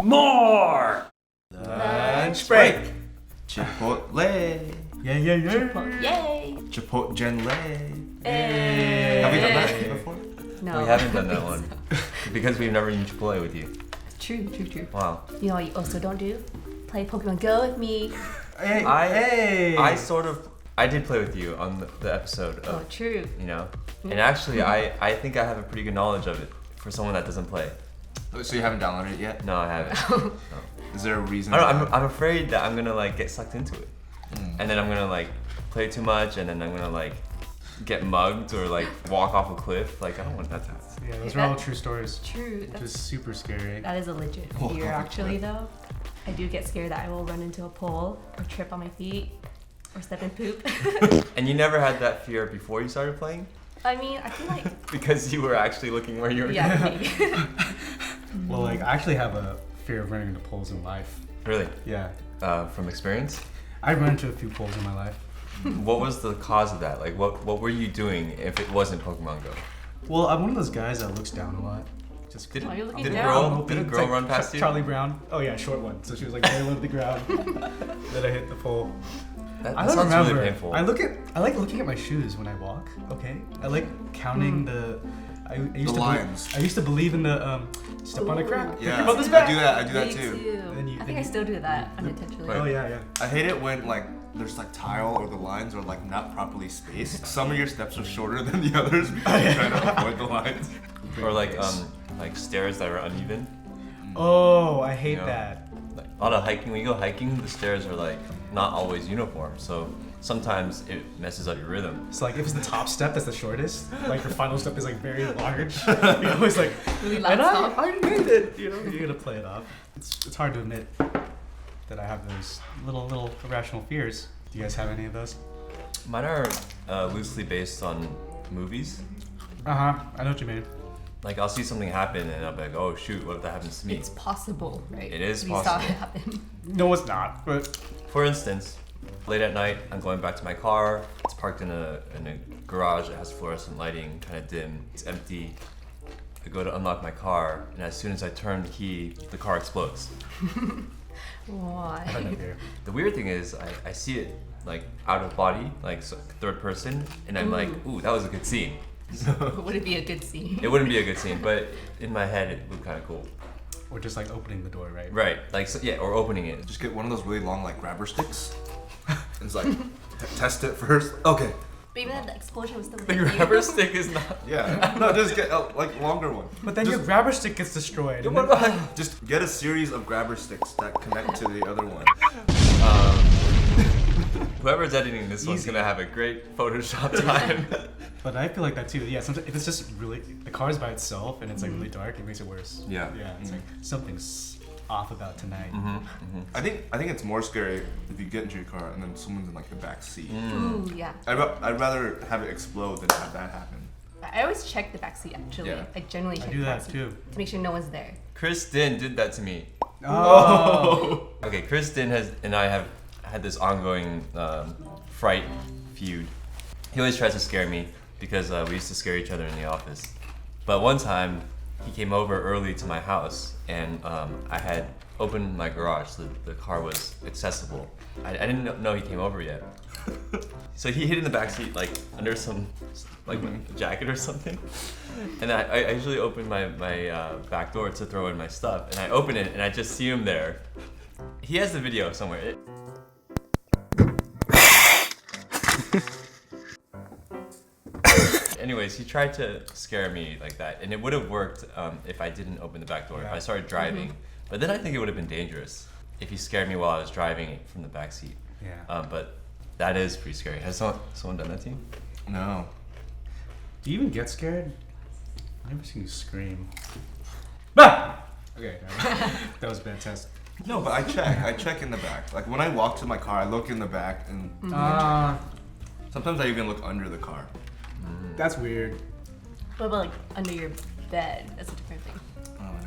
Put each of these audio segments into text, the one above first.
More! Lunch break. Chipotle. Yeah. Yay! Chipotle. Hey. Have we done that before? No. We haven't done that one. Because we've never eaten Chipotle with you. True. Wow. You know what you also don't do? Play Pokemon Go with me. Hey. I did play with you on the episode of, Oh, true. you know, and actually I think I have a pretty good knowledge of it for someone that doesn't play. So you haven't downloaded it yet? No, I haven't. No. Is there a reason? I don't know, I'm afraid that I'm gonna like get sucked into it. And then I'm gonna like play too much and then I'm gonna like get mugged or like walk off a cliff. Like I don't want that to happen. Yeah, those are all true stories. True. Which is super scary. That is a legit fear, actually, though. I do get scared that I will run into a pole or trip on my feet or step in poop. And you never had that fear before you started playing? I mean, I feel like... Because you were actually looking where you were Yeah, going? maybe. Well, like, I actually have a fear of running into poles in life. Really? Yeah. From experience? I've run into a few poles in my life. What was the cause of that? Like, what were you doing if it wasn't Pokemon Go? Well, I'm one of those guys that looks down a lot. Just Did Why are you looking a down? girl run past you? Charlie Brown. Oh yeah, short one. So she was like very low to the ground. Then I hit the pole. That I don't sounds remember. really painful. I like looking at my shoes when I walk. Okay. I like counting the. I used The to lines. I used to believe in the step on a crack. Yeah, Think about this I back. do that. I do that Me too. Then you- I then think I you- still do that unintentionally. Right. Oh yeah. I hate it when like there's like tile or the lines are like not properly spaced. Some of your steps are shorter than the others because you're trying to avoid the lines. Or like stairs that are uneven. Oh, I hate You know? that. Like, a lot of hiking. When you go hiking, the stairs are like not always uniform. So sometimes it messes up your rhythm. So like if it's the top step that's the shortest, like your final step is like very large. You're always like, Really loud and stop. I made it. You know, you gotta play it off. It's hard to admit that I have those little irrational fears. Do you guys have any of those? Mine are loosely based on movies. I know what you mean. Like I'll see something happen and I'll be like, oh shoot, what if that happens to me? It's possible, right? It is We saw it possible. happen. No, it's not. But For instance, late at night, I'm going back to my car. It's parked in a garage that has fluorescent lighting, kind of dim. It's empty. I go to unlock my car, and as soon as I turn the key, the car explodes. I have Why? that fear. The weird thing is, I see it like out of body, like third person, and I'm like, ooh, that was a good scene. Would it be a good scene? It wouldn't be a good scene, but in my head, it looked kind of cool. Or just like opening the door, right? Right, like so, yeah, or opening it. Just get one of those really long like grabber sticks. It's like test it first. Okay. But even if the explosion was still The grabber stick is not. Yeah. No, just get a like longer one. But then Just- your grabber stick gets destroyed. and What then- about- Just get a series of grabber sticks that connect to the other one. Whoever's editing this one's Easy. gonna have a great Photoshop time. But I feel like that too. Yeah, sometimes if it's just really the car's by itself and it's like really dark, it makes it worse. Yeah. Yeah, it's like something's off about tonight. I think it's more scary if you get into your car and then someone's in like the back seat. Ooh, yeah. I'd rather have it explode than have that happen. I always check the backseat, actually. Yeah. I generally check I do the that backseat too. to make sure no one's there. Kristen did that to me. Oh. Okay, Kristen and I have had this ongoing fright feud. He always tries to scare me because we used to scare each other in the office. But one time, he came over early to my house, and I had opened my garage so the car was accessible. I didn't know he came over yet. So he hid in the backseat, like under some like jacket or something. And I usually open my back door to throw in my stuff, and I open it and I just see him there. He has the video somewhere. Anyways, he tried to scare me like that, and it would have worked if I didn't open the back door. If I started driving, but then I think it would have been dangerous if he scared me while I was driving from the back seat. Yeah. But that is pretty scary. Has someone done that to you? No. Do you even get scared? I've never seen you scream. Bah! Okay, that was a bad test. No, but I check in the back. Like when I walk to my car, I look in the back, and sometimes I even look under the car. That's weird. What about like under your bed? That's a different thing.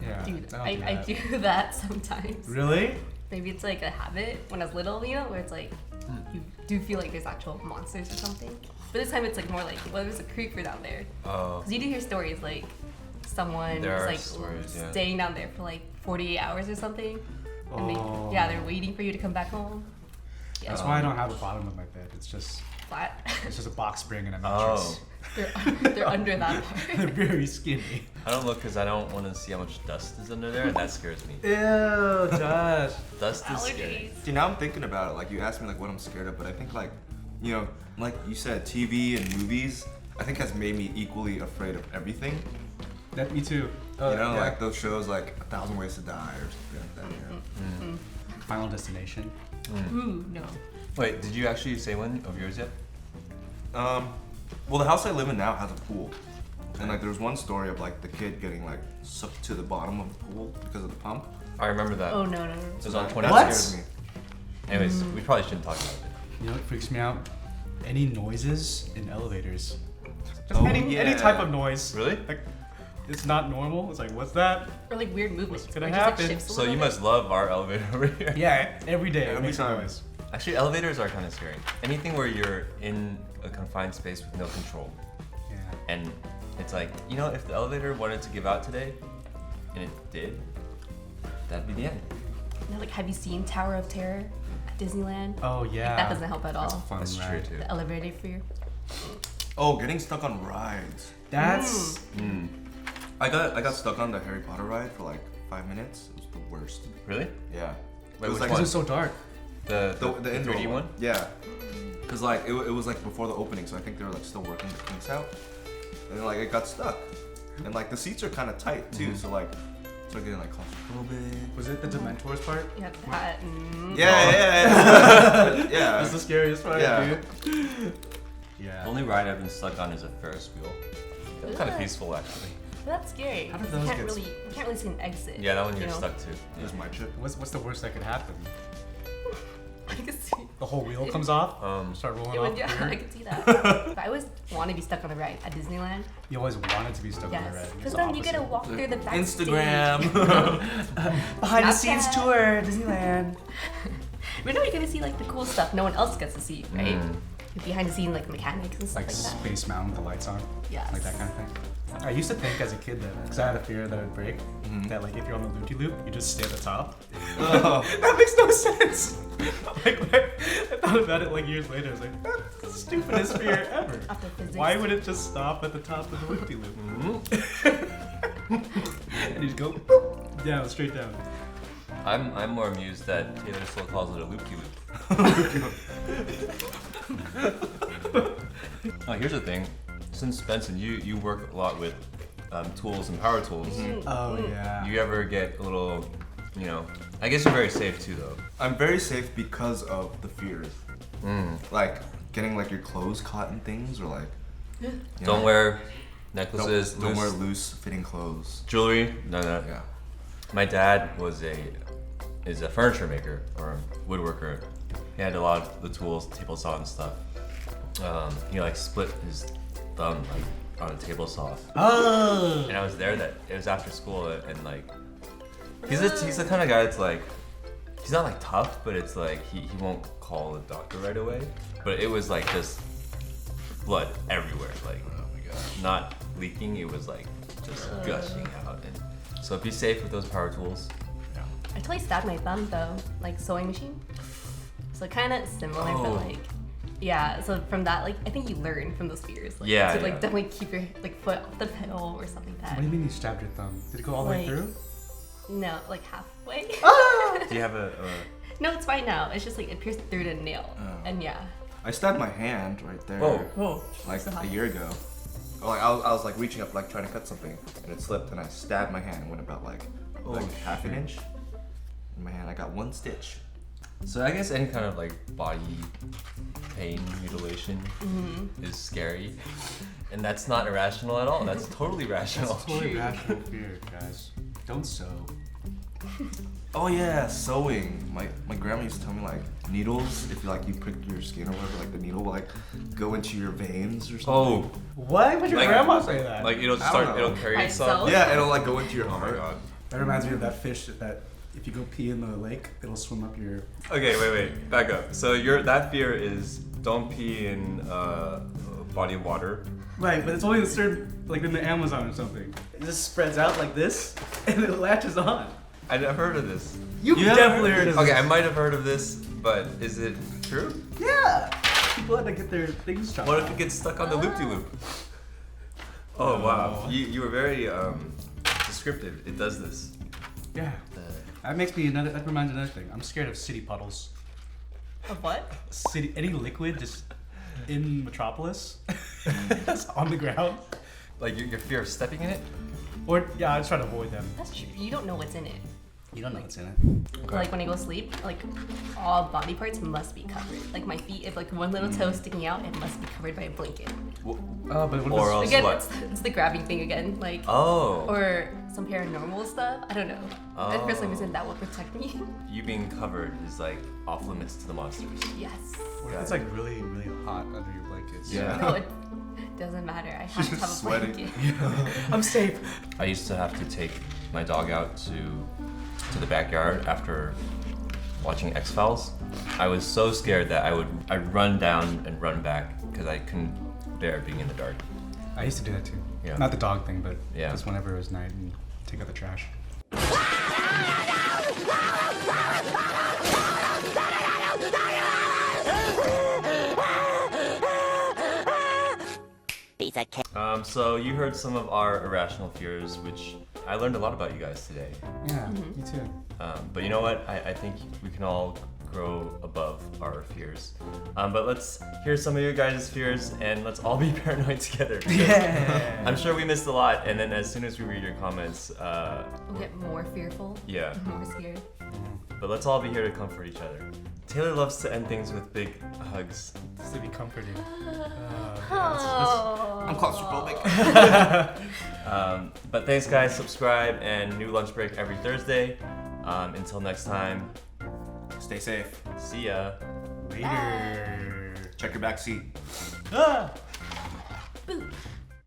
Yeah. Dude, don't I that. do that sometimes. Really? Maybe it's like a habit when I was little, you know, where it's like you do feel like there's actual monsters or something. But this time it's like more like, well, there's a creeper down there. Oh. Because you do hear stories like someone There was are like stories, yeah. staying down there for like 48 hours or something. And Oh. they're waiting for you to come back home. Yeah. That's why I don't have the bottom of my bed. It's just Flat. a box spring and a mattress. they're under that part. They're very skinny. I don't look because I don't want to see how much dust is under there, and that scares me. Ew, Josh. Dust is scary. Allergies. See, now I'm thinking about it. Like, you asked me like what I'm scared of, but I think like, you know, like you said, TV and movies, I think has made me equally afraid of everything. That me too. You know, yeah. like those shows like 1,000 Ways to Die or something like that. You know? Final Destination. Ooh, no. Wait, did you actually say one of yours yet? Well, the house I live in now has a pool, and like there's one story of like the kid getting like sucked to the bottom of the pool because of the pump. I remember that. Oh, no. It was on That 20. What? scares me. Anyways, we probably shouldn't talk about it. You know what freaks me out? Any noises in elevators. Just Oh, any yeah. type of noise. Really? Like, it's not normal. It's like, what's that? Or like weird movements. What's gonna where it just, happen? shifts a So little you bit. must love our elevator over here. Yeah, every day. Every it makes a time. noise. Actually, elevators are kind of scary. Anything where you're in a confined space with no control. Yeah. And it's like, you know, if the elevator wanted to give out today, and it did, that'd be the end. You know, like, have you seen Tower of Terror at Disneyland? Oh yeah. Like, that doesn't help at all. That's a fun That's true ride. too. The elevator fear. Oh, getting stuck on rides. That's I got stuck on the Harry Potter ride for like 5 minutes. It was the worst. Really? Yeah. Wait, it was which like because one? it's so dark. the indoor 3D one? Yeah. Cause like it was like before the opening, so I think they were like still working the kinks out, and then like it got stuck, and like the seats are kind of tight too, so like started getting like claustrophobic. Was it the Dementors part? You have that. Yeah. That's the scariest part, Yeah. dude. Yeah. The only ride I've been stuck on is a Ferris wheel. It was kind of peaceful, actually. But that's scary. How did You those can't get really, you can't really see an exit. Yeah, that one you you're know? stuck to. Here's my chip. What's the worst that could happen? I can see. The whole wheel comes off. Um, Start rolling Yeah, off. yeah, the I rear. can see that. But I always want to be stuck on the ride at Disneyland. You always wanted to be stuck on the Yes. ride. Because then you get to walk through the backstage. Instagram. behind the scenes tour, Disneyland. But no, you're gonna see like the cool stuff no one else gets to see, right? Like, behind the scene like mechanics and stuff Like like that. Space Mountain with the lights on. Yes. Like that kind of thing. I used to think as a kid that, because I had a fear that it would break, that like if you're on the loopy loop, you just stay at the top. Oh. That makes no sense. Like when I thought about it like years later, I was like, that's the stupidest fear ever. After physics. Why would it just stop at the top of the loopy loop? And you just go boop, down, straight down. I'm more amused that Taylor still calls it a loop-de-loop. Oh, here's the thing. Since Benson, you work a lot with tools and power tools. Oh yeah. Do you ever get a little, you know? I guess you're very safe too, though. I'm very safe because of the fears. Like getting like your clothes caught in things, or like you Don't know, wear necklaces. don't wear loose loose fitting clothes. jewelry. No. Yeah. My dad is a furniture maker or woodworker. He had a lot of the tools, table saw and stuff. He like split his thumb like on a table saw. Oh. And I was there it was after school and like he's the kind of guy that's like he's not like tough, but it's like he won't call the doctor right away. But it was like just blood everywhere, like Oh my gosh. not leaking, it was like just gushing out. And so be safe with those power tools. I totally stabbed my thumb though, like sewing machine. So kind of similar, Oh. but like, yeah. So from that, like, I think you learn from those fears. Like, Yeah, To like yeah. definitely keep your like foot off the pedal or something like that. What do you mean you stabbed your thumb? Did it go all the way Like- through? No, like halfway. Do you have a No, it's fine now. It's just like it pierced through the nail, Oh. and yeah. I stabbed my hand right there. Whoa. Like So a hot. year ago. Like I was like reaching up like trying to cut something, and it slipped, and I stabbed my hand and went about like half an inch in my hand. I got one stitch. So I guess any kind of like body pain mutilation is scary, and that's not irrational at all. That's totally rational. That's totally rational fear, guys. Don't sew. Oh yeah, sewing. My grandma used to tell me like needles. If you prick your skin or whatever, like the needle will like go into your veins or something. Oh, Why would your Like- grandma say that? like it'll I don't start, know. it'll carry By itself. itself? Yeah, it'll like go into your Oh my heart. god. That reminds me of that fish that if you go pee in the lake, it'll swim up your. Okay, wait, back up. So that fear is don't pee in a body of water. Right, but it's only a certain, like in the Amazon or something. It just spreads out like this, and it latches on. I never heard of this. You've definitely heard of Okay, I this. might have heard of this, but is it true? Yeah. People had to get their things chopped What if off. it gets stuck on the loop-de-loop? Oh wow, Oh. you were very descriptive. It does this. Yeah. That makes me another. That reminds me of another thing. I'm scared of city puddles. Of what? Any liquid just in Metropolis, just on the ground. Like your fear of stepping in it? Or yeah, I just try to avoid them. That's true. You don't know what's in it. You don't know what's in it. Like when I go to sleep, like all body parts must be covered. Like my feet, if like one little toe is sticking out, it must be covered by a blanket. Oh, but what Or if else Again, what? it's the grabbing thing again. Like Oh. or some paranormal stuff. I don't know. And for some Oh. reason that will protect me. You being covered is like off limits to the monsters. Yes. what if it's like really, really hot under your blankets? Yeah. No, it doesn't matter. I have to have a Sweating. blanket. I'm safe. I used to have to take my dog out to the backyard after watching X-Files. I was so scared that I'd run down and run back because I couldn't bear being in the dark. I used to do that too. Yeah. Not the dog thing, but Yeah. just whenever it was night and take out the trash. So you heard some of our irrational fears, which I learned a lot about you guys today. Yeah, me too. But you know what? I think we can all grow above our fears. But let's hear some of your guys' fears and let's all be paranoid together. Yeah. I'm sure we missed a lot, and then as soon as we read your comments, We'll get more fearful, yeah. more scared. But let's all be here to comfort each other. Taylor loves to end things with big hugs. Just to be comforting. Oh. I'm claustrophobic. But thanks, guys. Subscribe and new lunch break every Thursday. Until next time, Stay safe. see ya. Later. Check your back seat. Ah! Boo.